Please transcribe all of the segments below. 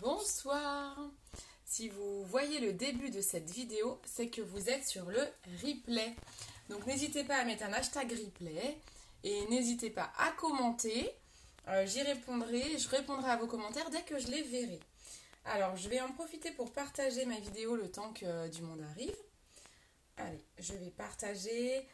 Bonsoir. Si vous voyez le début de cette vidéo, c'est que vous êtes sur le replay. Donc n'hésitez pas à mettre un hashtag replay et n'hésitez pas à commenter. J'y répondrai, je répondrai à vos commentaires dès que je les verrai. Alors je vais en profiter pour partager ma vidéo le temps que du monde arrive. Allez, je vais partager.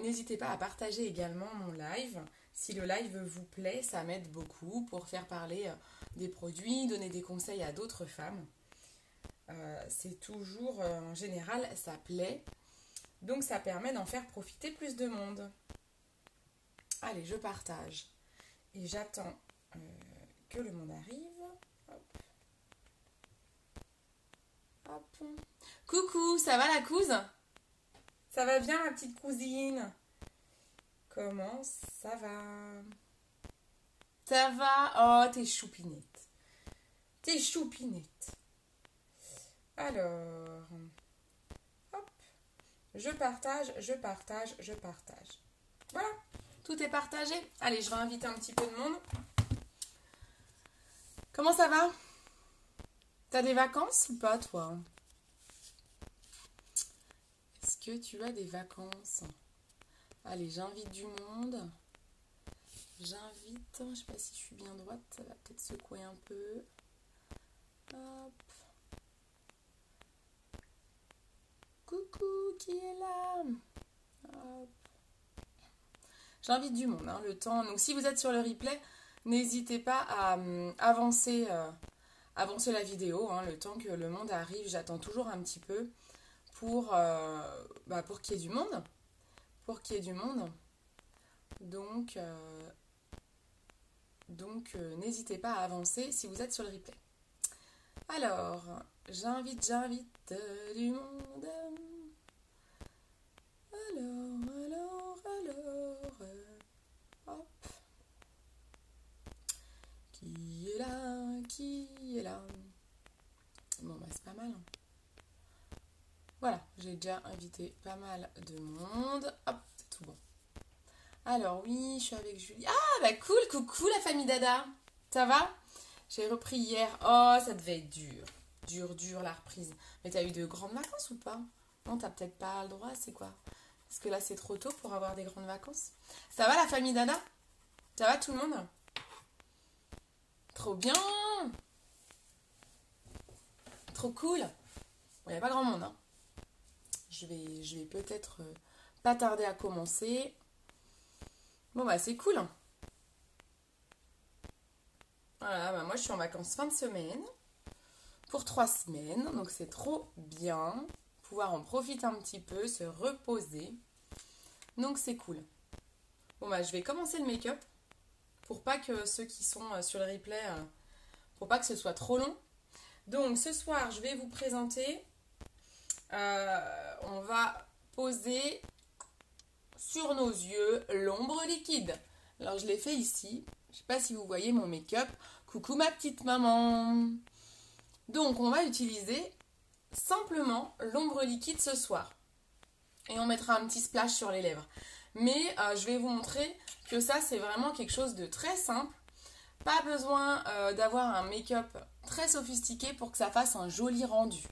N'hésitez pas à partager également mon live. Si le live vous plaît, ça m'aide beaucoup pour faire parler des produits, donner des conseils à d'autres femmes. C'est toujours, en général, ça plaît. Donc ça permet d'en faire profiter plus de monde. Allez, je partage. Et j'attends que le monde arrive. Hop. Hop. Coucou, ça va la couse? Ça va bien ma petite cousine? Comment ça va? Ça va? Oh, t'es choupinette. T'es choupinette. Alors, hop. Je partage. Voilà, tout est partagé. Allez, je vais inviter un petit peu de monde. Comment ça va? T'as des vacances ou pas, toi? Est-ce que tu as des vacances? Allez, j'invite du monde. J'invite, je sais pas si je suis bien droite, ça va peut-être secouer un peu. Hop. Coucou, qui est là? Hop. J'invite du monde, hein, le temps. Donc si vous êtes sur le replay, n'hésitez pas à avancer la vidéo, hein, le temps que le monde arrive. J'attends toujours un petit peu pour qu'il y ait du monde. Donc n'hésitez pas à avancer si vous êtes sur le replay. Alors, j'invite du monde. Alors, hop. Qui est là? Bon, bah c'est pas mal. Voilà, j'ai déjà invité pas mal de monde. Hop, c'est tout bon. Alors oui, je suis avec Julie. Ah, bah cool, coucou la famille Dada. Ça va? J'ai repris hier. Oh, ça devait être dur. Dur la reprise. Mais t'as eu de grandes vacances ou pas? Non, t'as peut-être pas le droit, c'est quoi? Parce que là, c'est trop tôt pour avoir des grandes vacances. Ça va la famille Dada? Ça va tout le monde? Trop bien! Trop cool! Bon, il n'y a pas grand monde, hein. Je vais peut-être pas tarder à commencer. Bon, bah, c'est cool. Voilà, bah, moi, je suis en vacances fin de semaine. Pour 3 semaines. Donc, c'est trop bien. Pouvoir en profiter un petit peu, se reposer. Donc, c'est cool. Bon, bah, je vais commencer le make-up. Pour pas que ceux qui sont sur le replay, pour pas que ce soit trop long. Donc, ce soir, je vais vous présenter... on va poser sur nos yeux l'ombre liquide. Alors je l'ai fait ici. Je ne sais pas si vous voyez mon make-up. Coucou ma petite maman. Donc on va utiliser simplement l'ombre liquide ce soir. Et on mettra un petit splash sur les lèvres. Mais je vais vous montrer que ça c'est vraiment quelque chose de très simple. Pas besoin d'avoir un make-up très sophistiqué pour que ça fasse un joli rendu.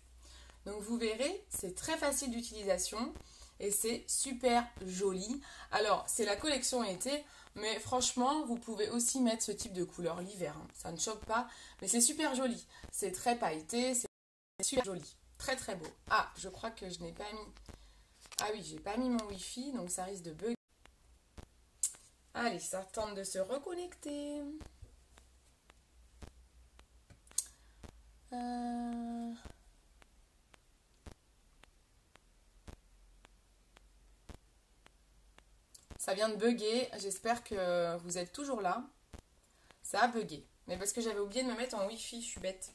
Donc vous verrez, c'est très facile d'utilisation et c'est super joli. Alors, c'est la collection été, mais franchement, vous pouvez aussi mettre ce type de couleur l'hiver. Hein. Ça ne choque pas, mais c'est super joli. C'est très pailleté, c'est super joli. Très très beau. Ah, je crois que je n'ai pas mis... Ah oui, j'ai pas mis mon Wi-Fi, donc ça risque de bugger. Allez, ça tente de se reconnecter. Ça vient de bugger, j'espère que vous êtes toujours là. Ça a bugué, mais parce que j'avais oublié de me mettre en Wi-Fi, je suis bête.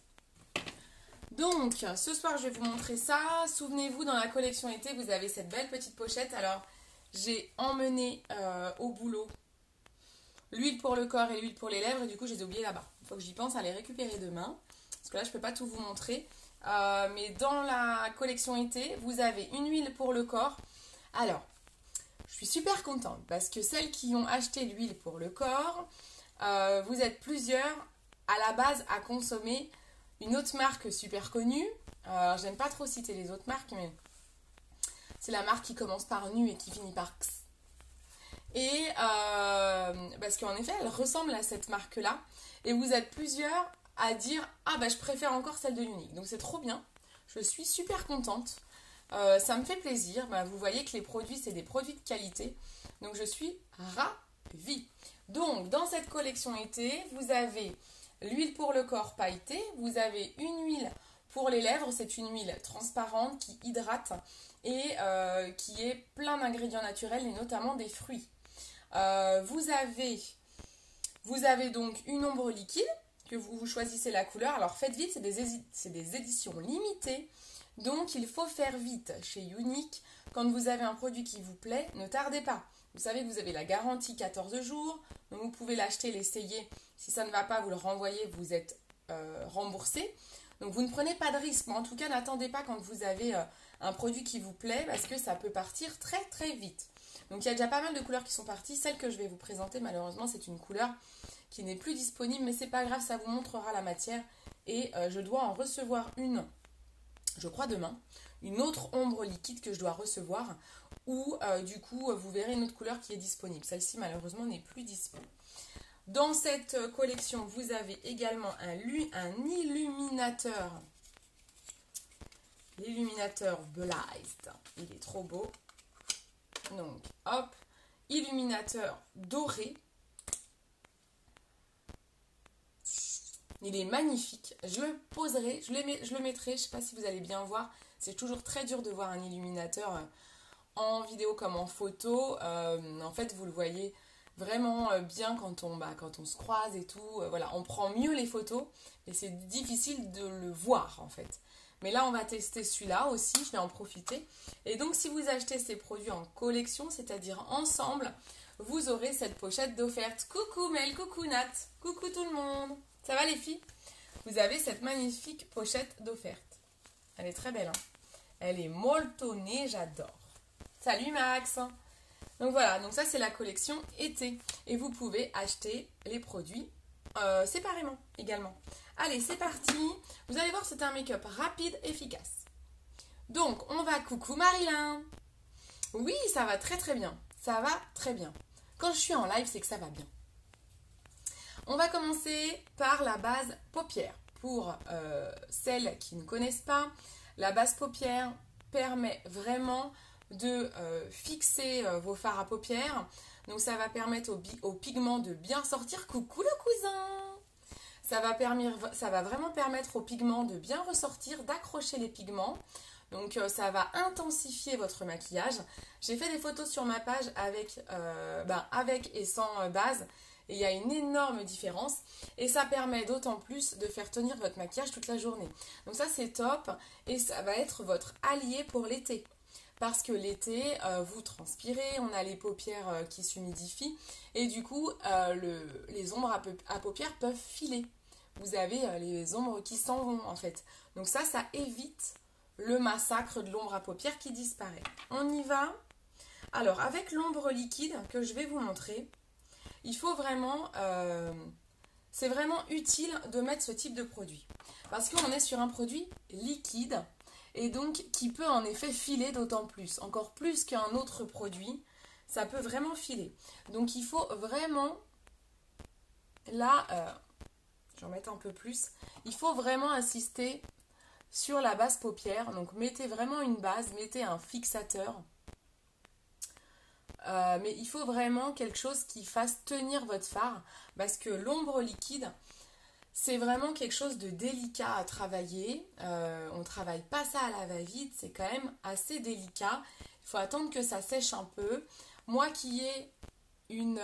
Donc, ce soir, je vais vous montrer ça. Souvenez-vous, dans la collection été, vous avez cette belle petite pochette. Alors, j'ai emmené au boulot l'huile pour le corps et l'huile pour les lèvres, et du coup, je les ai oubliées là-bas. Il faut que j'y pense à les récupérer demain, parce que là, je ne peux pas tout vous montrer. Mais dans la collection été, vous avez une huile pour le corps. Alors, je suis super contente parce que celles qui ont acheté l'huile pour le corps, vous êtes plusieurs à la base à consommer une autre marque super connue. Alors, j'aime pas trop citer les autres marques, mais c'est la marque qui commence par nu et qui finit par X. Et parce qu'en effet, elle ressemble à cette marque-là. Et vous êtes plusieurs à dire « Ah, bah, je préfère encore celle de Younique ». Donc, c'est trop bien. Je suis super contente. Ça me fait plaisir. Bah, vous voyez que les produits, c'est des produits de qualité. Donc, je suis ravie. Donc, dans cette collection été, vous avez l'huile pour le corps pailletée. Vous avez une huile pour les lèvres. C'est une huile transparente qui hydrate et qui est plein d'ingrédients naturels et notamment des fruits. Vous avez donc une ombre liquide que vous choisissez la couleur. Alors faites vite, c'est des éditions limitées. Donc il faut faire vite chez Younique. Quand vous avez un produit qui vous plaît, ne tardez pas. Vous savez que vous avez la garantie 14 jours. Donc vous pouvez l'acheter, l'essayer. Si ça ne va pas, vous le renvoyez, vous êtes remboursé. Donc vous ne prenez pas de risque. Mais en tout cas, n'attendez pas quand vous avez un produit qui vous plaît parce que ça peut partir très très vite. Donc il y a déjà pas mal de couleurs qui sont parties. Celle que je vais vous présenter, malheureusement, c'est une couleur qui n'est plus disponible. Mais c'est pas grave, ça vous montrera la matière. Et je dois en recevoir une, je crois demain. Une autre ombre liquide que je dois recevoir. Ou du coup, vous verrez une autre couleur qui est disponible. Celle-ci, malheureusement, n'est plus disponible. Dans cette collection, vous avez également un illuminateur. L'illuminateur Blized. Il est trop beau. Donc, hop, illuminateur doré. Il est magnifique. Je le poserai, je le mettrai. Je ne sais pas si vous allez bien voir. C'est toujours très dur de voir un illuminateur en vidéo comme en photo. En fait, vous le voyez vraiment bien quand on se croise et tout. Voilà, on prend mieux les photos et c'est difficile de le voir en fait. Mais là, on va tester celui-là aussi, je vais en profiter. Et donc, si vous achetez ces produits en collection, c'est-à-dire ensemble, vous aurez cette pochette d'offerte. Coucou Mel, coucou Nat, coucou tout le monde. Ça va les filles? Vous avez cette magnifique pochette d'offerte. Elle est très belle, hein? Elle est molto née, j'adore. Salut Max. Donc voilà, donc ça c'est la collection été. Et vous pouvez acheter les produits séparément également. Allez, c'est parti. Vous allez voir, c'est un make-up rapide, efficace. Donc, on va... Coucou Marilyn. Oui, ça va très très bien. Ça va très bien. Quand je suis en live, c'est que ça va bien. On va commencer par la base paupière. Pour celles qui ne connaissent pas, la base paupière permet vraiment de fixer vos fards à paupières. Donc, ça va permettre au pigment de bien sortir. Coucou le cousin. Ça va vraiment permettre aux pigments de bien ressortir, d'accrocher les pigments. Donc ça va intensifier votre maquillage. J'ai fait des photos sur ma page avec et sans base. Et il y a une énorme différence. Et ça permet d'autant plus de faire tenir votre maquillage toute la journée. Donc ça c'est top. Et ça va être votre allié pour l'été. Parce que l'été, vous transpirez, on a les paupières qui s'humidifient et du coup, les ombres à paupières peuvent filer. Vous avez les ombres qui s'en vont en fait. Donc ça évite le massacre de l'ombre à paupières qui disparaît. On y va. Alors, avec l'ombre liquide que je vais vous montrer, il faut vraiment... c'est vraiment utile de mettre ce type de produit. Parce qu'on est sur un produit liquide et donc qui peut en effet filer d'autant plus. Encore plus qu'un autre produit, ça peut vraiment filer. Donc il faut vraiment, là, j'en mets un peu plus, il faut vraiment insister sur la base paupière. Donc mettez vraiment une base, mettez un fixateur. Mais il faut vraiment quelque chose qui fasse tenir votre fard parce que l'ombre liquide, c'est vraiment quelque chose de délicat à travailler. On ne travaille pas ça à la va-vite, c'est quand même assez délicat. Il faut attendre que ça sèche un peu. Moi qui ai une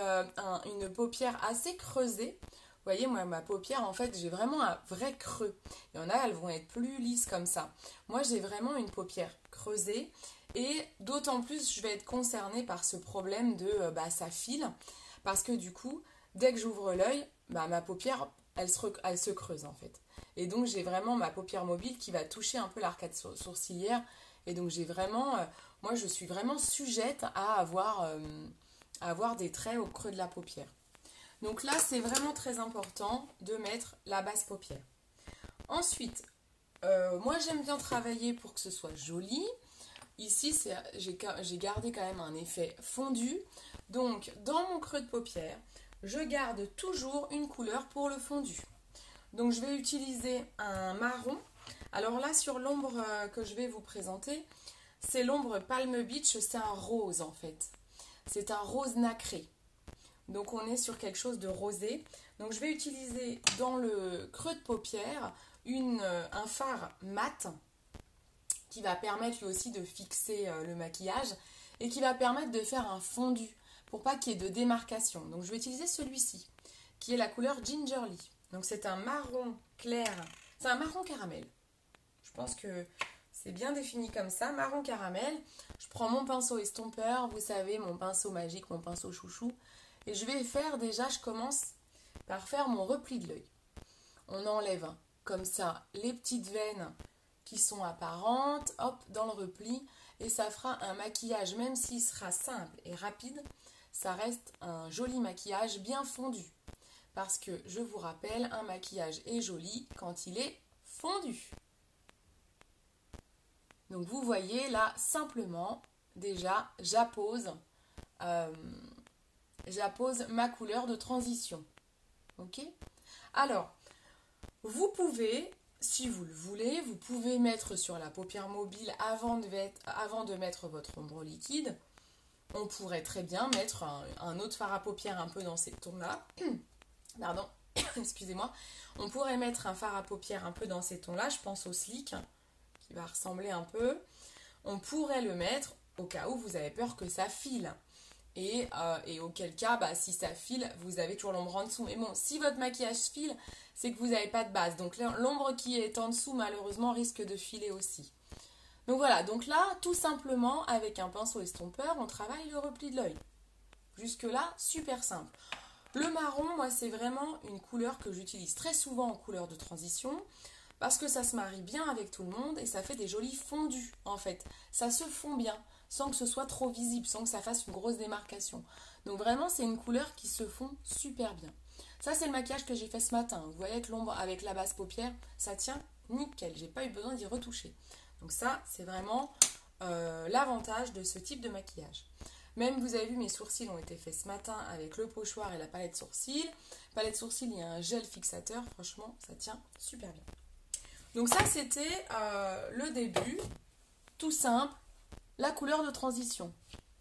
paupière assez creusée, vous voyez, moi, ma paupière, en fait, j'ai vraiment un vrai creux. Il y en a, elles vont être plus lisses comme ça. Moi, j'ai vraiment une paupière creusée. Et d'autant plus, je vais être concernée par ce problème de ça file. Parce que du coup, dès que j'ouvre l'œil, ma paupière, elle se creuse en fait. Et donc, j'ai vraiment ma paupière mobile qui va toucher un peu l'arcade sourcilière. Et donc, j'ai vraiment... moi, je suis vraiment sujette à avoir des traits au creux de la paupière. Donc là, c'est vraiment très important de mettre la base paupière. Ensuite, moi j'aime bien travailler pour que ce soit joli. Ici, j'ai gardé quand même un effet fondu. Donc, dans mon creux de paupière, je garde toujours une couleur pour le fondu. Donc, je vais utiliser un marron. Alors là, sur l'ombre que je vais vous présenter, c'est l'ombre Palm Beach, c'est un rose en fait. C'est un rose nacré. Donc, on est sur quelque chose de rosé. Donc, je vais utiliser dans le creux de paupière un fard mat qui va permettre lui aussi de fixer le maquillage et qui va permettre de faire un fondu pour pas qu'il y ait de démarcation. Donc je vais utiliser celui-ci qui est la couleur Gingerly. Donc c'est un marron clair, c'est un marron caramel. Je pense que c'est bien défini comme ça, marron caramel. Je prends mon pinceau estompeur, vous savez, mon pinceau magique, mon pinceau chouchou. Et je vais faire déjà, je commence par faire mon repli de l'œil. On enlève comme ça les petites veines qui sont apparentes, hop, dans le repli, et ça fera un maquillage, même s'il sera simple et rapide, ça reste un joli maquillage bien fondu. Parce que, je vous rappelle, un maquillage est joli quand il est fondu. Donc vous voyez là, simplement, déjà, j'appose ma couleur de transition. Ok ? Alors, vous pouvez... Si vous le voulez, vous pouvez mettre sur la paupière mobile avant de mettre votre ombre liquide. On pourrait très bien mettre un autre fard à paupières un peu dans ces tons-là. Pardon, excusez-moi. On pourrait mettre un fard à paupières un peu dans ces tons-là. Je pense au Sleek, qui va ressembler un peu. On pourrait le mettre au cas où vous avez peur que ça file. Et auquel cas, si ça file, vous avez toujours l'ombre en dessous. Mais bon, si votre maquillage file, c'est que vous n'avez pas de base. Donc l'ombre qui est en dessous, malheureusement, risque de filer aussi. Donc voilà, donc là, tout simplement, avec un pinceau estompeur, on travaille le repli de l'œil. Jusque-là, super simple. Le marron, moi, c'est vraiment une couleur que j'utilise très souvent en couleur de transition, parce que ça se marie bien avec tout le monde et ça fait des jolis fondus, en fait. Ça se fond bien, sans que ce soit trop visible, sans que ça fasse une grosse démarcation. Donc vraiment, c'est une couleur qui se fond super bien. Ça, c'est le maquillage que j'ai fait ce matin. Vous voyez que l'ombre avec la base paupière, ça tient nickel. J'ai pas eu besoin d'y retoucher. Donc ça, c'est vraiment l'avantage de ce type de maquillage. Même, vous avez vu, mes sourcils ont été faits ce matin avec le pochoir et la palette sourcils. Palette sourcils, il y a un gel fixateur. Franchement, ça tient super bien. Donc ça, c'était le début. Tout simple. La couleur de transition.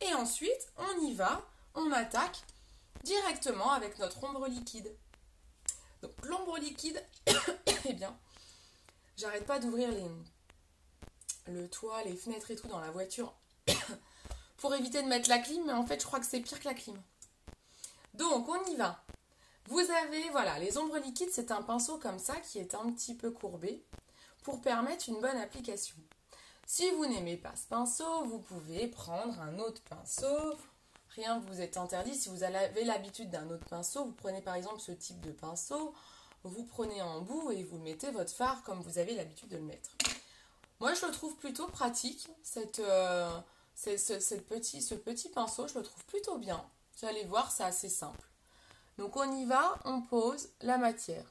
Et ensuite, on y va. On attaque directement avec notre ombre liquide. Donc l'ombre liquide, eh bien, j'arrête pas d'ouvrir le toit, les fenêtres et tout dans la voiture pour éviter de mettre la clim, mais en fait je crois que c'est pire que la clim. Donc on y va. Vous avez, voilà, les ombres liquides, c'est un pinceau comme ça qui est un petit peu courbé pour permettre une bonne application. Si vous n'aimez pas ce pinceau, vous pouvez prendre un autre pinceau. Rien ne vous est interdit. Si vous avez l'habitude d'un autre pinceau, vous prenez par exemple ce type de pinceau, vous prenez en bout et vous mettez votre fard comme vous avez l'habitude de le mettre. Moi, je le trouve plutôt pratique, ce petit pinceau, je le trouve plutôt bien. Vous allez voir, c'est assez simple. Donc on y va, on pose la matière.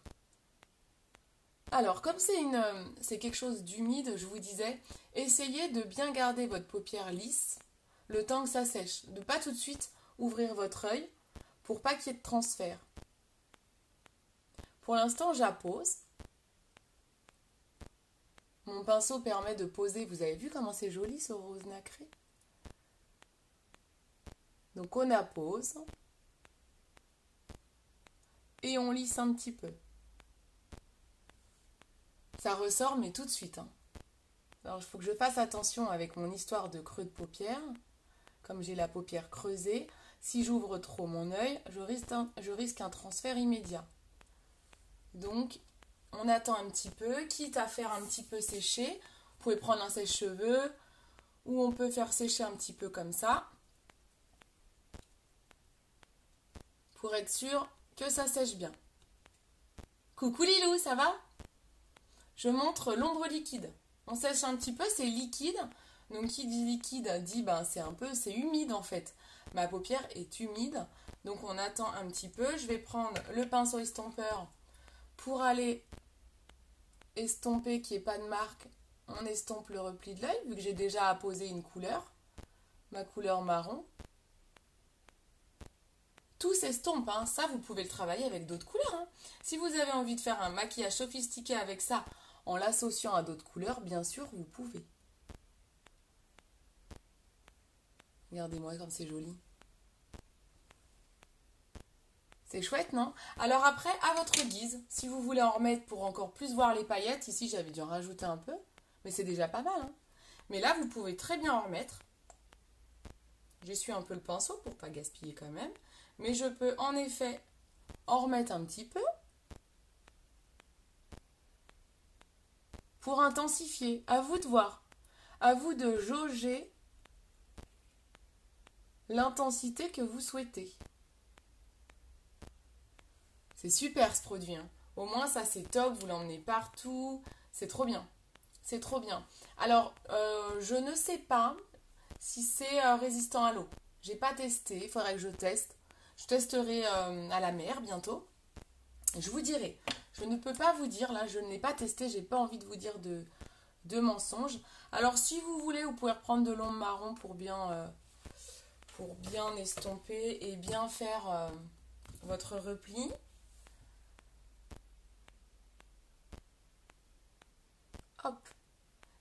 Alors, comme c'est quelque chose d'humide, je vous disais, essayez de bien garder votre paupière lisse le temps que ça sèche. De pas tout de suite ouvrir votre œil pour pas qu'il y ait de transfert. Pour l'instant, j'appose. Mon pinceau permet de poser. Vous avez vu comment c'est joli ce rose nacré? Donc on appose. Et on lisse un petit peu. Ça ressort, mais tout de suite. Alors, il faut que je fasse attention avec mon histoire de creux de paupière. Comme j'ai la paupière creusée, si j'ouvre trop mon œil, je risque un transfert immédiat. Donc, on attend un petit peu, quitte à faire un petit peu sécher. Vous pouvez prendre un sèche-cheveux ou on peut faire sécher un petit peu comme ça. Pour être sûr que ça sèche bien. Coucou Lilou, ça va? Je montre l'ombre liquide. On sèche un petit peu, c'est liquide. Donc qui dit liquide dit c'est humide en fait. Ma paupière est humide. Donc on attend un petit peu. Je vais prendre le pinceau estompeur pour aller estomper, qu'il n'y ait pas de marque, on estompe le repli de l'œil, vu que j'ai déjà apposé une couleur, ma couleur marron. Tout s'estompe, hein. Ça vous pouvez le travailler avec d'autres couleurs. Hein. Si vous avez envie de faire un maquillage sophistiqué avec ça, en l'associant à d'autres couleurs, bien sûr, vous pouvez. Regardez-moi comme c'est joli. C'est chouette, non? Alors après, à votre guise, si vous voulez en remettre pour encore plus voir les paillettes, ici j'avais dû en rajouter un peu, mais c'est déjà pas mal. Hein. Mais là, vous pouvez très bien en remettre. J'essuie un peu le pinceau pour pas gaspiller quand même. Mais je peux en effet en remettre un petit peu pour intensifier. À vous de voir. À vous de jauger l'intensité que vous souhaitez. C'est super ce produit. Hein. Au moins ça c'est top, vous l'emmenez partout. C'est trop bien. C'est trop bien. Alors, je ne sais pas si c'est résistant à l'eau. J'ai pas testé, il faudrait que je teste. Je testerai à la mer bientôt. Je vous dirai. Je ne peux pas vous dire, là je ne l'ai pas testé, j'ai pas envie de vous dire de mensonges. Alors si vous voulez, vous pouvez reprendre de l'ombre marron pour bien estomper et bien faire votre repli. Hop.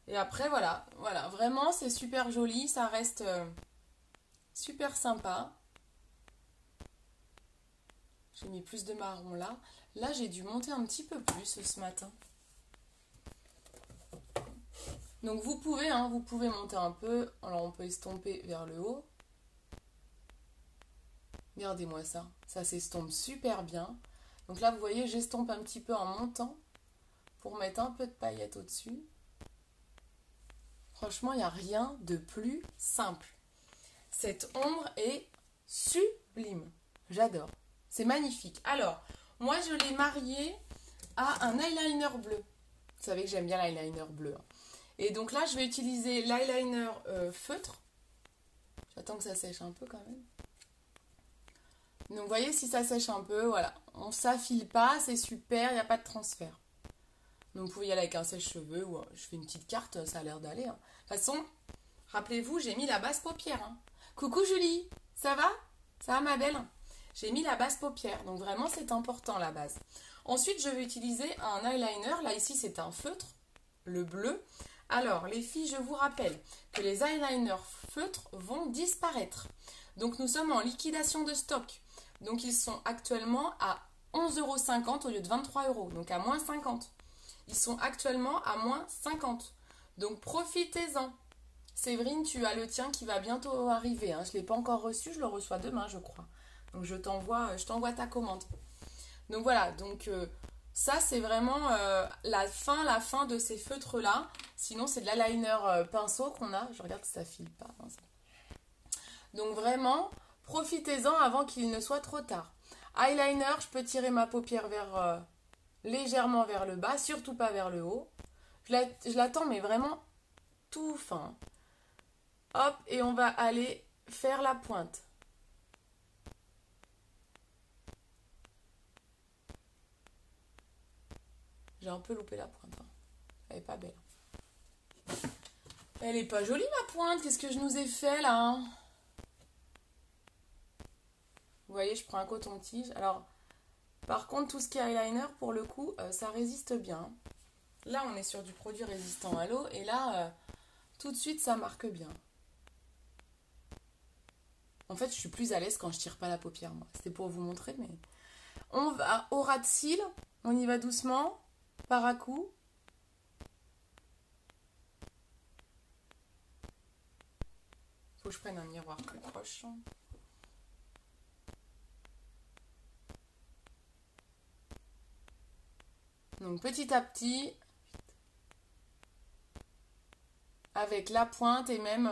Et après, voilà, vraiment c'est super joli, ça reste super sympa. J'ai mis plus de marron là. Là, j'ai dû monter un petit peu plus ce matin. Donc vous pouvez monter un peu. Alors on peut estomper vers le haut. Regardez-moi ça. Ça s'estompe super bien. Donc là, vous voyez, j'estompe un petit peu en montant pour mettre un peu de paillettes au-dessus. Franchement, il n'y a rien de plus simple. Cette ombre est sublime. J'adore. C'est magnifique. Alors, moi, je l'ai marié à un eyeliner bleu. Vous savez que j'aime bien l'eyeliner bleu. Hein. Et donc là, je vais utiliser l'eyeliner feutre. J'attends que ça sèche un peu quand même. Donc, vous voyez, si ça sèche un peu, voilà. On ne s'affile pas, c'est super, il n'y a pas de transfert. Donc, vous pouvez y aller avec un sèche-cheveux ou je fais une petite carte, ça a l'air d'aller. Hein. De toute façon, rappelez-vous, j'ai mis la base paupière. Hein. Coucou Julie, ça va? Ça va ma belle? J'ai mis la base paupière, donc vraiment c'est important la base. Ensuite, je vais utiliser un eyeliner. Là, ici, c'est un feutre, le bleu. Alors, les filles, je vous rappelle que les eyeliners feutres vont disparaître. Donc, nous sommes en liquidation de stock. Donc, ils sont actuellement à 11,50 € au lieu de 23 €, donc à moins 50. Ils sont actuellement à moins 50. Donc, profitez-en. Séverine, tu as le tien qui va bientôt arriver. Hein. Je ne l'ai pas encore reçu, je le reçois demain, je crois. Donc, je t'envoie ta commande. Donc, voilà. Donc, ça, c'est vraiment la fin de ces feutres-là. Sinon, c'est de l'eyeliner pinceau qu'on a. Je regarde si ça file pas. Hein, donc, vraiment, profitez-en avant qu'il ne soit trop tard. Eyeliner, je peux tirer ma paupière légèrement vers le bas, surtout pas vers le haut. Je l'attends, mais vraiment tout fin. Hop, et on va aller faire la pointe. J'ai un peu loupé la pointe. Hein. Elle est pas belle. Elle est pas jolie ma pointe. Qu'est-ce que je nous ai fait là hein. Vous voyez, je prends un coton-tige. Alors, par contre, tout ce qui est eyeliner, pour le coup, ça résiste bien. Là, on est sur du produit résistant à l'eau. Et là, tout de suite, ça marque bien. En fait, je suis plus à l'aise quand je tire pas la paupière, moi. C'était pour vous montrer, mais... On va au ras de cils. On y va doucement, par à coup. Faut que je prenne un miroir plus proche. Donc, petit à petit, avec la pointe et même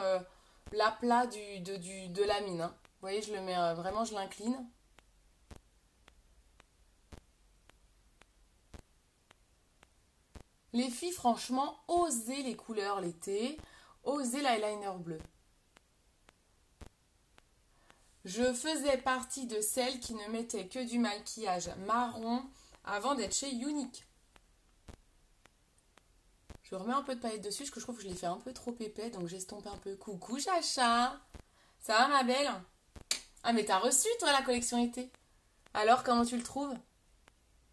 l'aplat de la mine. Hein. Vous voyez, je le mets vraiment, je l'incline. Les filles, franchement, osez les couleurs l'été, osez l'eyeliner bleu. Je faisais partie de celles qui ne mettaient que du maquillage marron avant d'être chez Unique. Je remets un peu de paillettes dessus parce que je trouve que je l'ai fait un peu trop épais, donc j'estompe un peu. Coucou Chacha! Ça va ma belle? Ah mais t'as reçu toi la collection été? Alors comment tu le trouves?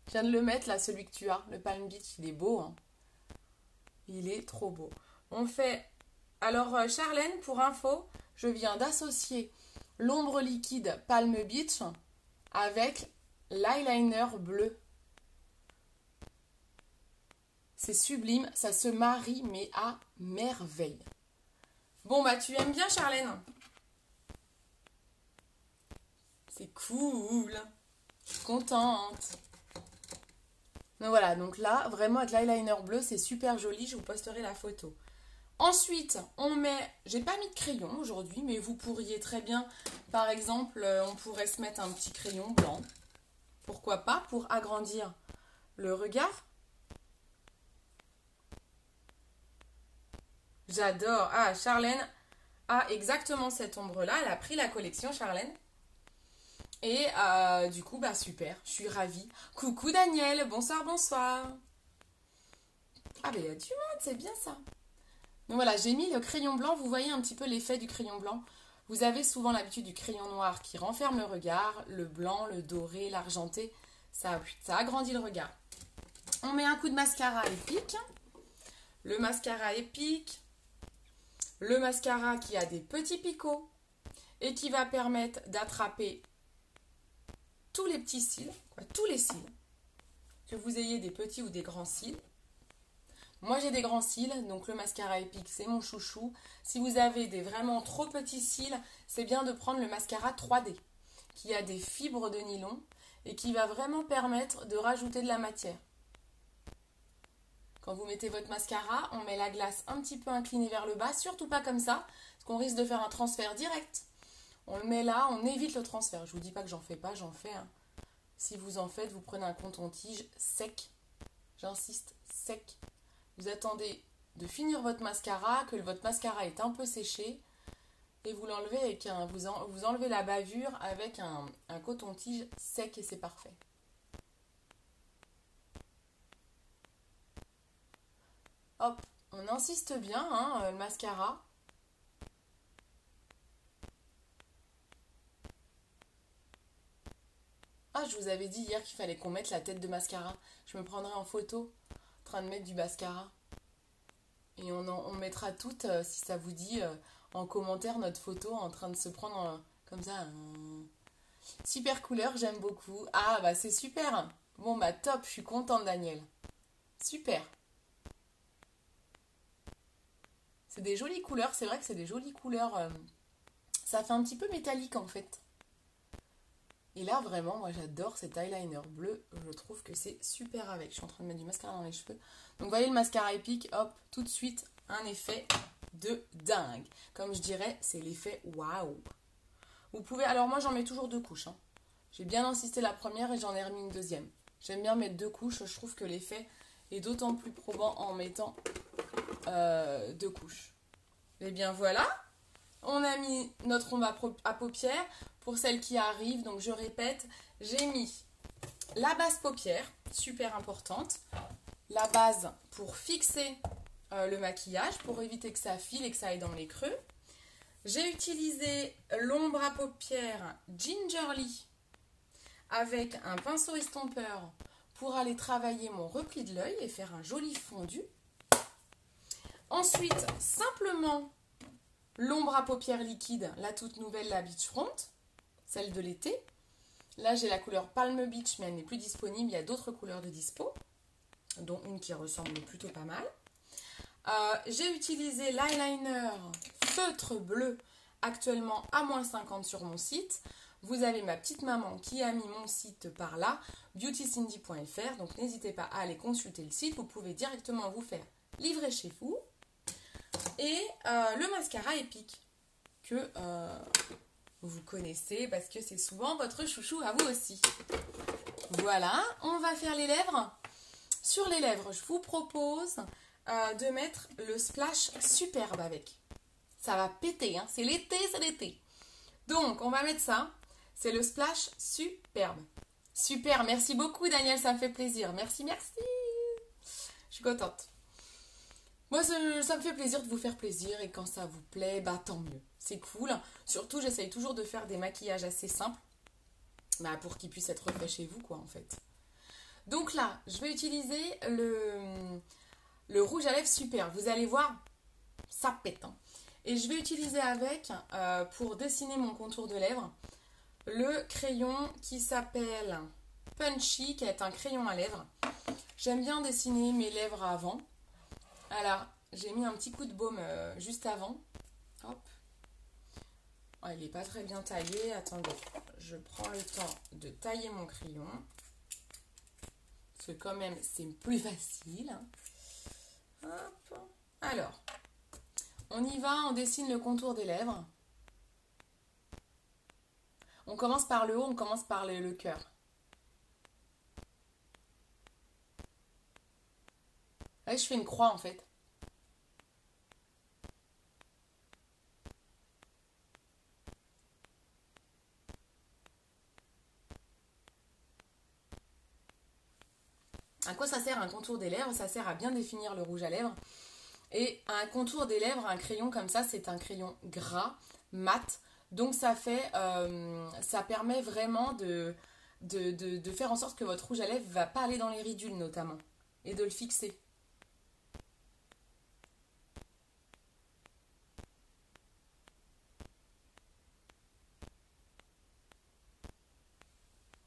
Je viens de le mettre là, celui que tu as, le Palm Beach, il est beau, hein. Il est trop beau. On fait... Alors Charlène, pour info, je viens d'associer l'ombre liquide Palm Beach avec l'eyeliner bleu. C'est sublime, ça se marie mais à merveille. Bon bah tu aimes bien Charlène? C'est cool. Je suis contente. Donc voilà, donc là, vraiment avec l'eyeliner bleu, c'est super joli. Je vous posterai la photo. Ensuite, on met... J'ai pas mis de crayon aujourd'hui, mais vous pourriez très bien... Par exemple, on pourrait se mettre un petit crayon blanc. Pourquoi pas? Pour agrandir le regard. J'adore. Ah, Charlène a exactement cette ombre-là. Elle a pris la collection, Charlène. Et du coup, bah super, je suis ravie. Coucou Daniel, bonsoir, bonsoir. Ah ben il y a du monde, c'est bien ça. Donc voilà, j'ai mis le crayon blanc, vous voyez un petit peu l'effet du crayon blanc. Vous avez souvent l'habitude du crayon noir qui renferme le regard, le blanc, le doré, l'argenté, ça agrandit le regard. On met un coup de mascara épique. Le mascara épique, le mascara qui a des petits picots et qui va permettre d'attraper tous les petits cils, tous les cils, que vous ayez des petits ou des grands cils. Moi j'ai des grands cils, donc le mascara épique c'est mon chouchou. Si vous avez des vraiment trop petits cils, c'est bien de prendre le mascara 3D, qui a des fibres de nylon et qui va vraiment permettre de rajouter de la matière. Quand vous mettez votre mascara, on met la glace un petit peu inclinée vers le bas, surtout pas comme ça, parce qu'on risque de faire un transfert direct. On le met là, on évite le transfert. Je vous dis pas que j'en fais pas, j'en fais. Hein. Si vous en faites, vous prenez un coton-tige sec. J'insiste, sec. Vous attendez de finir votre mascara, que votre mascara est un peu séché. Et vous l'enlevez avec vous enlevez la bavure avec un coton-tige sec et c'est parfait. Hop, on insiste bien, hein, le mascara. Ah, je vous avais dit hier qu'il fallait qu'on mette la tête de mascara. Je me prendrai en photo en train de mettre du mascara. Et on mettra toutes, si ça vous dit, en commentaire notre photo en train de se prendre comme ça. Super couleur, j'aime beaucoup. Ah, bah c'est super. Bon, bah top, je suis contente, Daniel. Super. C'est des jolies couleurs, c'est vrai que c'est des jolies couleurs. Ça fait un petit peu métallique en fait. Et là, vraiment, moi j'adore cet eyeliner bleu. Je trouve que c'est super avec. Je suis en train de mettre du mascara dans les cheveux. Donc, vous voyez le mascara épique, hop, tout de suite, un effet de dingue. Comme je dirais, c'est l'effet waouh. Vous pouvez, alors moi j'en mets toujours 2 couches. Hein. J'ai bien insisté la première et j'en ai remis une deuxième. J'aime bien mettre 2 couches. Je trouve que l'effet est d'autant plus probant en mettant 2 couches. Et bien voilà. On a mis notre ombre à paupières. Pour celles qui arrivent, donc je répète, j'ai mis la base paupière, super importante. La base pour fixer le maquillage, pour éviter que ça file et que ça aille dans les creux. J'ai utilisé l'ombre à paupières Gingerly avec un pinceau estompeur pour aller travailler mon repli de l'œil et faire un joli fondu. Ensuite, simplement l'ombre à paupières liquide, la toute nouvelle, la Beach Front, celle de l'été. Là, j'ai la couleur Palm Beach, mais elle n'est plus disponible. Il y a d'autres couleurs de dispo, dont une qui ressemble plutôt pas mal. J'ai utilisé l'eyeliner feutre bleu, actuellement à moins 50 sur mon site. Vous avez ma petite maman qui a mis mon site par là, beautycindy.fr. Donc, n'hésitez pas à aller consulter le site. Vous pouvez directement vous faire livrer chez vous. Et le mascara épique que vous connaissez parce que c'est souvent votre chouchou à vous aussi. Voilà, on va faire les lèvres. Sur les lèvres, je vous propose de mettre le splash superbe avec. Ça va péter, hein. C'est l'été, c'est l'été. Donc, on va mettre ça. C'est le splash superbe. Super, merci beaucoup Daniel, ça me fait plaisir. Merci, merci. Je suis contente. Moi, ça me fait plaisir de vous faire plaisir et quand ça vous plaît, bah tant mieux. C'est cool. Surtout, j'essaye toujours de faire des maquillages assez simples, bah, pour qu'ils puissent être faits chez vous, quoi, en fait. Donc là, je vais utiliser le rouge à lèvres super. Vous allez voir, ça pète, hein. Et je vais utiliser avec, pour dessiner mon contour de lèvres, le crayon qui s'appelle Punchy, qui est un crayon à lèvres. J'aime bien dessiner mes lèvres avant. Alors, j'ai mis un petit coup de baume juste avant. Hop. Oh, il n'est pas très bien taillé. Attendez, je prends le temps de tailler mon crayon. Parce que quand même, c'est plus facile. Hop. Alors, on y va, on dessine le contour des lèvres. On commence par le haut, on commence par le cœur. Là, je fais une croix en fait. À quoi ça sert un contour des lèvres? Ça sert à bien définir le rouge à lèvres. Et un contour des lèvres, un crayon comme ça, c'est un crayon gras, mat. Donc ça permet vraiment de faire en sorte que votre rouge à lèvres ne va pas aller dans les ridules notamment. Et de le fixer.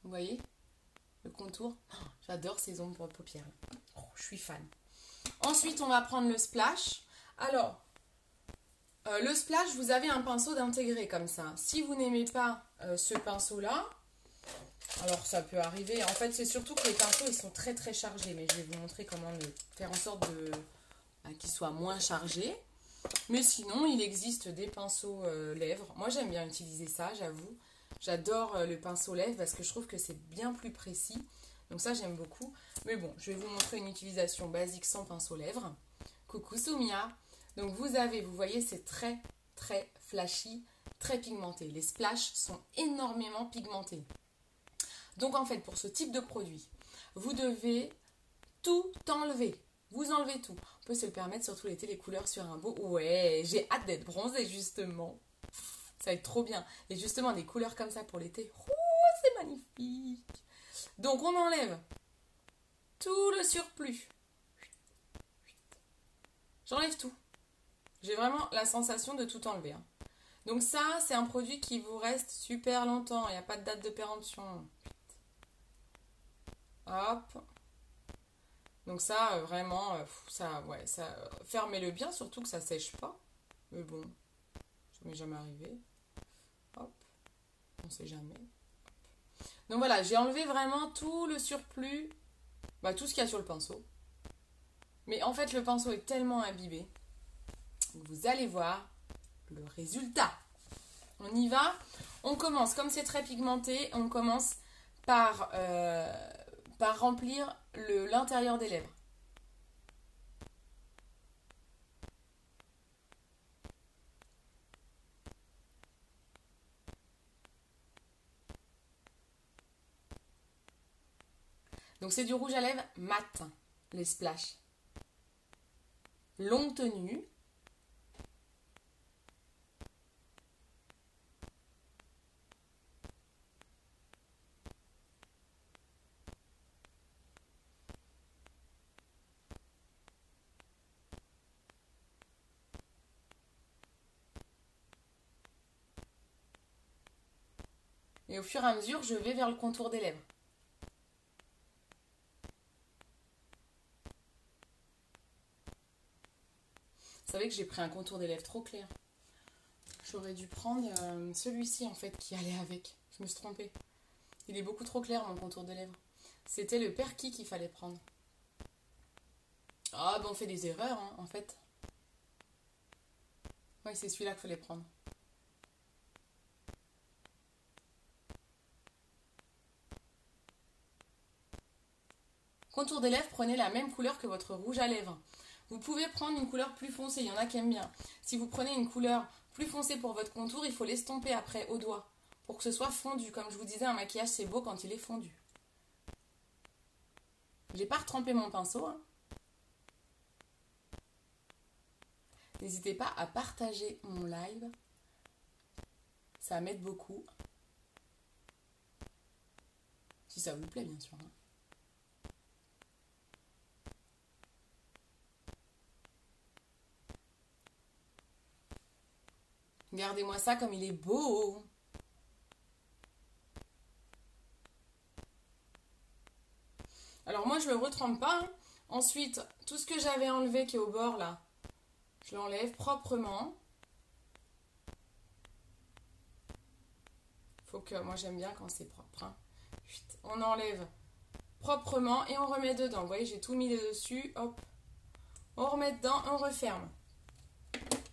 Vous voyez le contour? Oh, j'adore ces ombres pour paupières. Oh, je suis fan. Ensuite, on va prendre le splash. Alors, le splash, vous avez un pinceau d'intégrer comme ça. Si vous n'aimez pas ce pinceau-là, alors ça peut arriver. En fait, c'est surtout que les pinceaux, ils sont très très chargés. Mais je vais vous montrer comment faire en sorte qu'ils soient moins chargés. Mais sinon, il existe des pinceaux lèvres. Moi, j'aime bien utiliser ça, j'avoue. J'adore le pinceau lèvres parce que je trouve que c'est bien plus précis. Donc ça, j'aime beaucoup. Mais bon, je vais vous montrer une utilisation basique sans pinceau lèvres. Coucou Soumia. Donc vous voyez, c'est très très flashy, très pigmenté. Les splashes sont énormément pigmentés. Donc en fait, pour ce type de produit, vous devez tout enlever. Vous enlevez tout. On peut se le permettre, surtout l'été, les couleurs sur un beau. Ouais, j'ai hâte d'être bronzée justement. Ça va être trop bien. Et justement, des couleurs comme ça pour l'été, oh, c'est magnifique. Donc on enlève tout le surplus. J'enlève tout. J'ai vraiment la sensation de tout enlever, hein. Donc ça, c'est un produit qui vous reste super longtemps. Il n'y a pas de date de péremption. Hop. Donc ça, vraiment, fermez-le bien, surtout que ça sèche pas. Mais bon, ça m'est jamais arrivé. Hop. On sait jamais. Hop. Donc voilà, j'ai enlevé vraiment tout le surplus, tout ce qu'il y a sur le pinceau. Mais en fait, le pinceau est tellement imbibé. Vous allez voir le résultat. On y va. On commence, comme c'est très pigmenté, on commence par remplir l'intérieur des lèvres. Donc c'est du rouge à lèvres mat, les splashes. Longue tenue. Et au fur et à mesure, je vais vers le contour des lèvres. Vous savez que j'ai pris un contour des lèvres trop clair. J'aurais dû prendre celui-ci en fait qui allait avec. Je me suis trompée. Il est beaucoup trop clair mon contour des lèvres. C'était le Perky qu'il fallait prendre. Ah ben on fait des erreurs hein, en fait. Oui, c'est celui-là qu'il fallait prendre. Contour des lèvres, prenez la même couleur que votre rouge à lèvres. Vous pouvez prendre une couleur plus foncée, il y en a qui aiment bien. Si vous prenez une couleur plus foncée pour votre contour, il faut l'estomper après au doigt pour que ce soit fondu. Comme je vous disais, un maquillage c'est beau quand il est fondu. J'ai pas retrempé mon pinceau, hein. N'hésitez pas à partager mon live. Ça m'aide beaucoup. Si ça vous plaît, bien sûr. Regardez-moi ça comme il est beau. Alors moi, je le retrempe pas. Hein. Ensuite, tout ce que j'avais enlevé qui est au bord, là, je l'enlève proprement. Faut que... Moi, j'aime bien quand c'est propre. Hein. On enlève proprement et on remet dedans. Vous voyez, j'ai tout mis dessus. Hop. On remet dedans, on referme.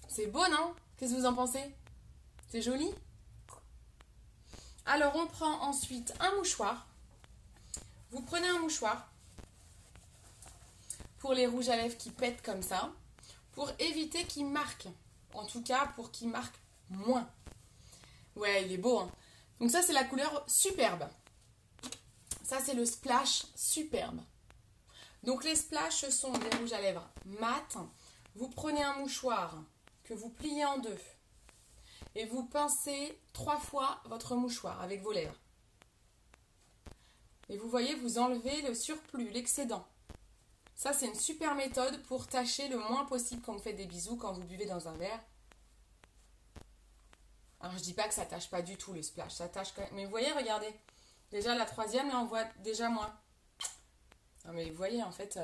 C'est beau, non? Qu'est-ce que vous en pensez? C'est joli? Alors, on prend ensuite un mouchoir. Vous prenez un mouchoir pour les rouges à lèvres qui pètent comme ça, pour éviter qu'ils marquent. En tout cas, pour qu'ils marquent moins. Ouais, il est beau, hein? Donc ça, c'est la couleur superbe. Ça, c'est le splash superbe. Donc les splashes, ce sont des rouges à lèvres mat. Vous prenez un mouchoir que vous pliez en deux et vous pincez 3 fois votre mouchoir avec vos lèvres. Et vous voyez, vous enlevez le surplus, l'excédent. Ça, c'est une super méthode pour tâcher le moins possible quand vous faites des bisous, quand vous buvez dans un verre. Alors, je dis pas que ça tâche pas du tout le splash, ça tâche quand même. Mais vous voyez, regardez. Déjà, la troisième, là, on voit déjà moins. Non, mais vous voyez, en fait,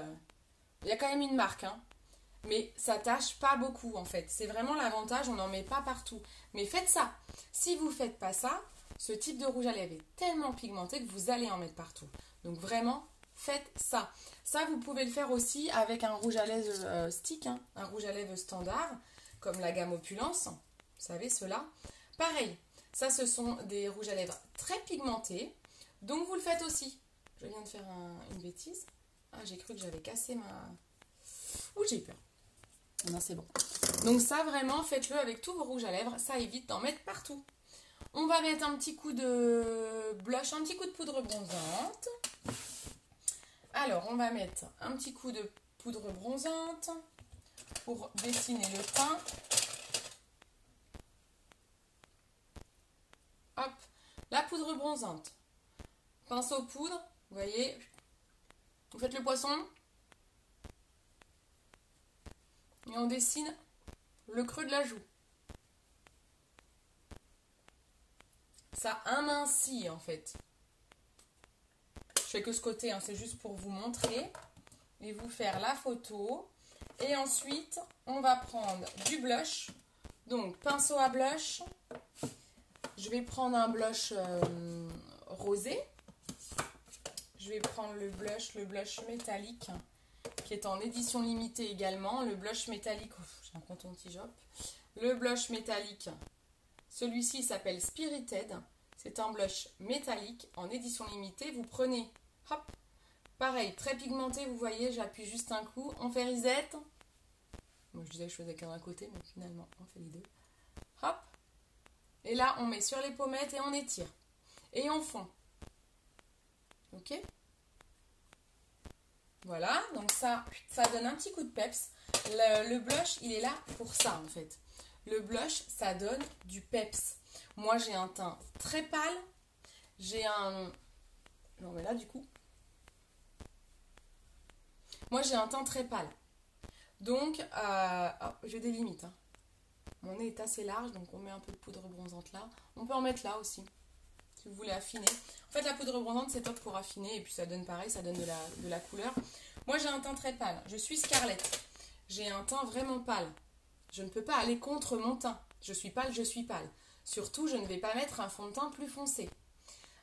il y a quand même une marque, hein. Mais ça tâche pas beaucoup, en fait. C'est vraiment l'avantage, on n'en met pas partout. Mais faites ça. Si vous faites pas ça, ce type de rouge à lèvres est tellement pigmenté que vous allez en mettre partout. Donc vraiment, faites ça. Ça, vous pouvez le faire aussi avec un rouge à lèvres stick, hein, un rouge à lèvres standard, comme la gamme Opulence. Vous savez, ceux-là. Pareil, ça, ce sont des rouges à lèvres très pigmentés. Donc, vous le faites aussi. Je viens de faire une bêtise. Ah, j'ai cru que j'avais cassé ma... Ouh, j'ai eu peur. Non, c'est bon. Donc ça, vraiment, faites-le avec tous vos rouges à lèvres. Ça évite d'en mettre partout. On va mettre un petit coup de blush, un petit coup de poudre bronzante. Alors, on va mettre un petit coup de poudre bronzante pour dessiner le teint. Hop, la poudre bronzante. Pinceau poudre, vous voyez. Vous faites le poisson. Et on dessine le creux de la joue. Ça amincit en fait. Je fais que ce côté, hein, c'est juste pour vous montrer et vous faire la photo. Et ensuite, on va prendre du blush. Donc, pinceau à blush. Je vais prendre un blush rosé. Je vais prendre le blush métallique qui est en édition limitée également. Le blush métallique, j'ai un coton-tigeope. Le blush métallique, celui-ci s'appelle Spirited. C'est un blush métallique en édition limitée. Vous prenez, hop, pareil, très pigmenté, vous voyez, j'appuie juste un coup. On fait reset. Moi, je disais que je faisais qu'un côté, mais finalement, on fait les deux. Hop. Et là, on met sur les pommettes et on étire. Et on fond. Ok ? Voilà, donc ça donne un petit coup de peps. Le blush, il est là pour ça, en fait. Le blush, ça donne du peps. Moi, j'ai un teint très pâle. J'ai un... Non, mais là, du coup... Moi, j'ai un teint très pâle. Donc, j'ai des limites. Hein. Mon nez est assez large, donc on met un peu de poudre bronzante là. On peut en mettre là aussi, si vous voulez affiner. En fait, la poudre bronzante, c'est top pour affiner. Et puis, ça donne pareil, ça donne de la couleur. Moi, j'ai un teint très pâle. Je suis Scarlett. J'ai un teint vraiment pâle. Je ne peux pas aller contre mon teint. Je suis pâle, je suis pâle. Surtout, je ne vais pas mettre un fond de teint plus foncé.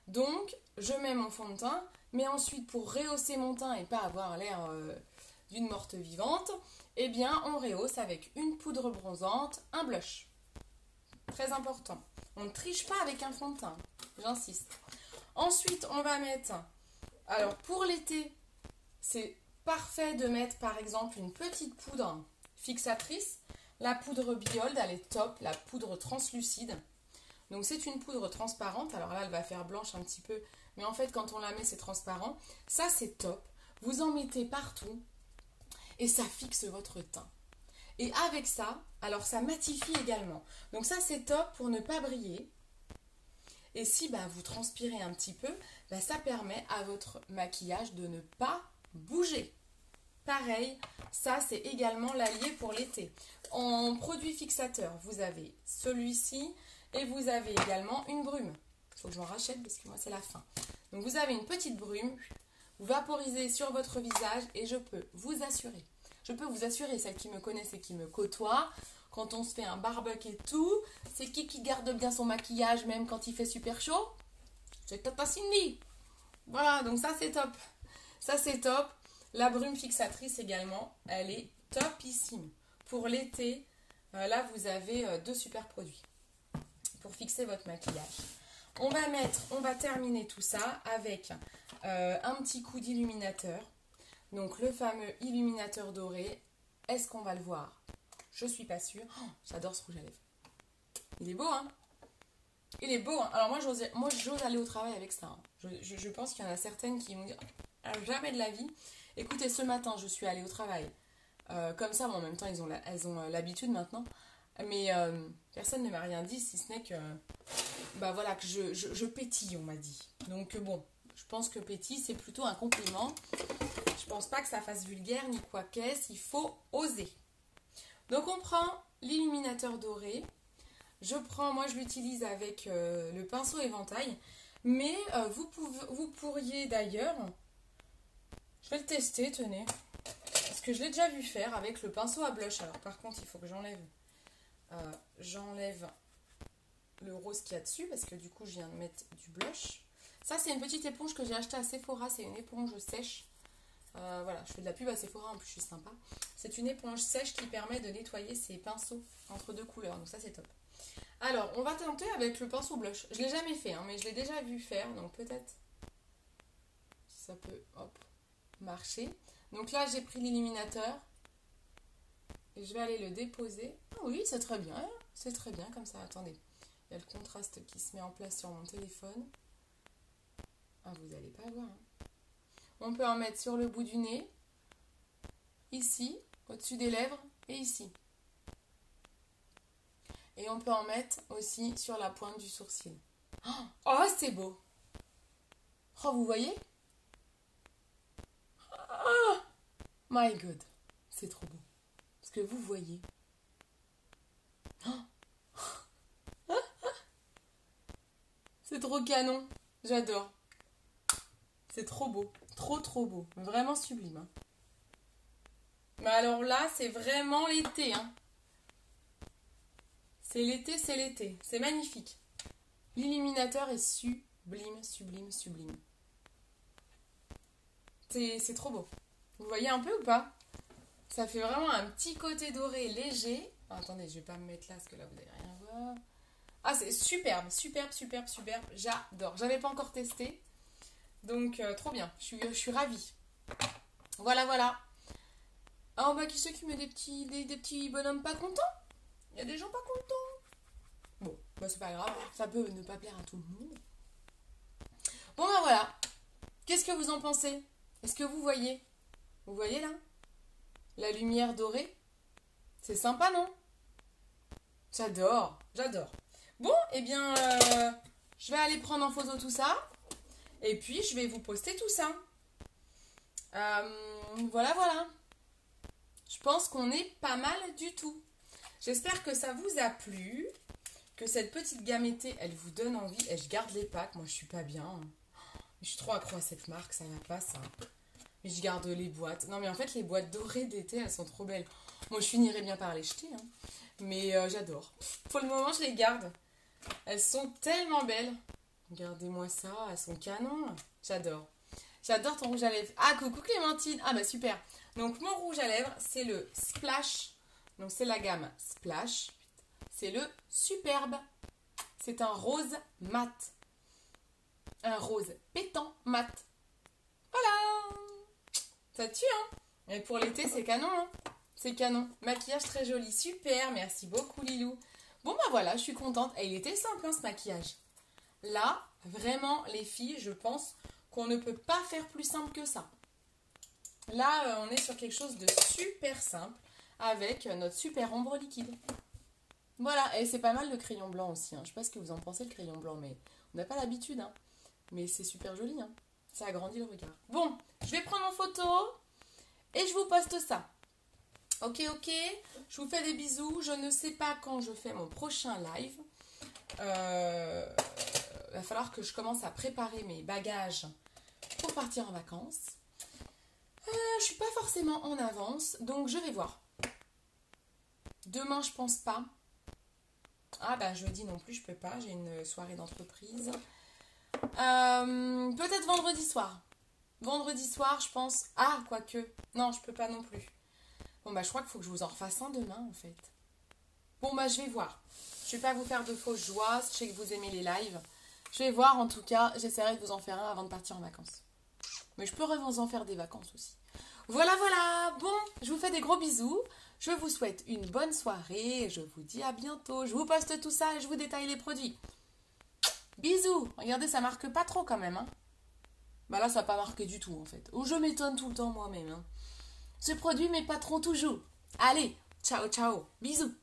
Donc, je mets mon fond de teint. Mais ensuite, pour rehausser mon teint et pas avoir l'air d'une morte vivante, eh bien, on rehausse avec une poudre bronzante, un blush. Très important. On ne triche pas avec un fond de teint. J'insiste. Ensuite, on va mettre... Alors, pour l'été, c'est parfait de mettre, par exemple, une petite poudre fixatrice. La poudre Biold, elle est top. La poudre translucide. Donc, c'est une poudre transparente. Alors là, elle va faire blanche un petit peu. Mais en fait, quand on la met, c'est transparent. Ça, c'est top. Vous en mettez partout. Et ça fixe votre teint. Et avec ça, alors ça matifie également. Donc ça, c'est top pour ne pas briller. Et si vous transpirez un petit peu, ça permet à votre maquillage de ne pas bouger. Pareil, ça c'est également l'allié pour l'été. En produit fixateur, vous avez celui-ci et vous avez également une brume. Il faut que j'en rachète parce que moi c'est la fin. Donc vous avez une petite brume, vous vaporisez sur votre visage et je peux vous assurer, celles qui me connaissent et qui me côtoient, quand on se fait un barbecue et tout, c'est qui garde bien son maquillage même quand il fait super chaud? C'est Tata Cindy. Voilà, donc ça c'est top. Ça c'est top. La brume fixatrice également, elle est topissime. Pour l'été, là vous avez 2 super produits pour fixer votre maquillage. On va terminer tout ça avec un petit coup d'illuminateur. Donc le fameux illuminateur doré. Est-ce qu'on va le voir? Je suis pas sûre. Oh, j'adore ce rouge à lèvres. Il est beau, hein? Il est beau, hein? Alors moi j'ose aller au travail avec ça. Hein. Je pense qu'il y en a certaines qui vont dire jamais de la vie. Écoutez, ce matin je suis allée au travail. Comme ça, en même temps elles ont l'habitude maintenant. Mais personne ne m'a rien dit si ce n'est que que je pétille, on m'a dit. Donc bon, je pense que pétille c'est plutôt un compliment. Je pense pas que ça fasse vulgaire ni quoi qu'est-ce, il faut oser. Donc on prend l'illuminateur doré. Moi je l'utilise avec le pinceau éventail. Mais vous pourriez d'ailleurs, je vais le tester, tenez. Parce que je l'ai déjà vu faire avec le pinceau à blush. Alors par contre il faut que j'enlève le rose qu'il y a dessus. Parce que du coup je viens de mettre du blush. Ça c'est une petite éponge que j'ai achetée à Sephora. C'est une éponge sèche. Voilà, je fais de la pub à Sephora, en plus je suis sympa. C'est une éponge sèche qui permet de nettoyer ses pinceaux entre 2 couleurs, donc ça c'est top. Alors, on va tenter avec le pinceau blush. Je ne l'ai jamais fait, mais je l'ai déjà vu faire, donc peut-être si ça peut, marcher. Donc là, j'ai pris l'illuminateur et je vais aller le déposer. Ah oui, c'est très bien comme ça. Attendez, il y a le contraste qui se met en place sur mon téléphone. Ah, vous n'allez pas voir, hein. On peut en mettre sur le bout du nez, ici, au-dessus des lèvres et ici. Et on peut en mettre aussi sur la pointe du sourcil. Oh, c'est beau! Oh, vous voyez? Oh, my God! C'est trop beau. Est-ce que vous voyez? C'est trop canon. J'adore. C'est trop beau. Trop beau. Vraiment sublime. Hein. Mais alors là, c'est vraiment l'été. Hein. C'est l'été. C'est magnifique. L'illuminateur est sublime. C'est trop beau. Vous voyez un peu ou pas? Ça fait vraiment un petit côté doré léger. Oh, attendez, je vais pas me mettre là parce que là, vous n'allez rien voir. Ah, c'est superbe. J'adore. J'avais pas encore testé. Donc, trop bien. Je suis ravie. Voilà. Ah, qui c'est qui met des petits bonhommes pas contents? Il y a des gens pas contents. Bon, c'est pas grave. Ça peut ne pas plaire à tout le monde. Bon, voilà. Qu'est-ce que vous en pensez? Est-ce que vous voyez? Vous voyez là? La lumière dorée? C'est sympa, non? J'adore. Bon, eh bien, je vais aller prendre en photo tout ça. Et puis, je vais vous poster tout ça. Voilà. Je pense qu'on est pas mal du tout. J'espère que ça vous a plu. Que cette petite gamme été, elle vous donne envie. Et je garde les packs. Moi, je suis pas bien. Je suis trop accro à cette marque. Ça va pas, ça. Mais je garde les boîtes. Non, mais en fait, les boîtes dorées d'été, elles sont trop belles. Moi, je finirais bien par les jeter. Hein. Mais j'adore. Pour le moment, je les garde. Elles sont tellement belles. Regardez-moi ça, elles sont canon. J'adore ton rouge à lèvres. Ah, coucou Clémentine. Ah, super. Donc, mon rouge à lèvres, c'est le Splash. Donc, c'est la gamme Splash. C'est le Superbe. C'est un rose mat. Un rose pétant mat. Voilà. Ça tue, hein. Et pour l'été, c'est canon, hein. C'est canon. Maquillage très joli. Super. Merci beaucoup, Lilou. Bon, voilà, je suis contente. Et il était simple, hein, ce maquillage. Là, vraiment, les filles, je pense qu'on ne peut pas faire plus simple que ça. Là, on est sur quelque chose de super simple. avec notre super ombre liquide. Voilà, et c'est pas mal le crayon blanc aussi. Je sais pas ce que vous en pensez le crayon blanc, mais on n'a pas l'habitude. Mais c'est super joli. Ça agrandit le regard. Bon, je vais prendre en photo et je vous poste ça. Ok, je vous fais des bisous. Je ne sais pas quand je fais mon prochain live. Va falloir que je commence à préparer mes bagages pour partir en vacances. Je suis pas forcément en avance, donc je vais voir. Demain, je pense pas. Jeudi non plus, je peux pas. J'ai une soirée d'entreprise. Peut-être vendredi soir. Vendredi soir, je pense. Quoique. Non, je peux pas non plus. Bon, je crois qu'il faut que je vous en refasse un demain, en fait. Bon, je vais voir. Je vais pas vous faire de fausses joies. Je sais que vous aimez les lives. Je vais voir, en tout cas. J'essaierai de vous en faire un avant de partir en vacances. Mais je pourrais vous en faire des vacances aussi. Voilà. Bon, je vous fais des gros bisous. Je vous souhaite une bonne soirée. Je vous dis à bientôt. Je vous poste tout ça et je vous détaille les produits. Bisous. Regardez, ça marque pas trop quand même. Là, ça n'a pas marqué du tout, en fait. Je m'étonne tout le temps moi-même. Ce produit, mes patrons toujours. Allez, ciao. Bisous.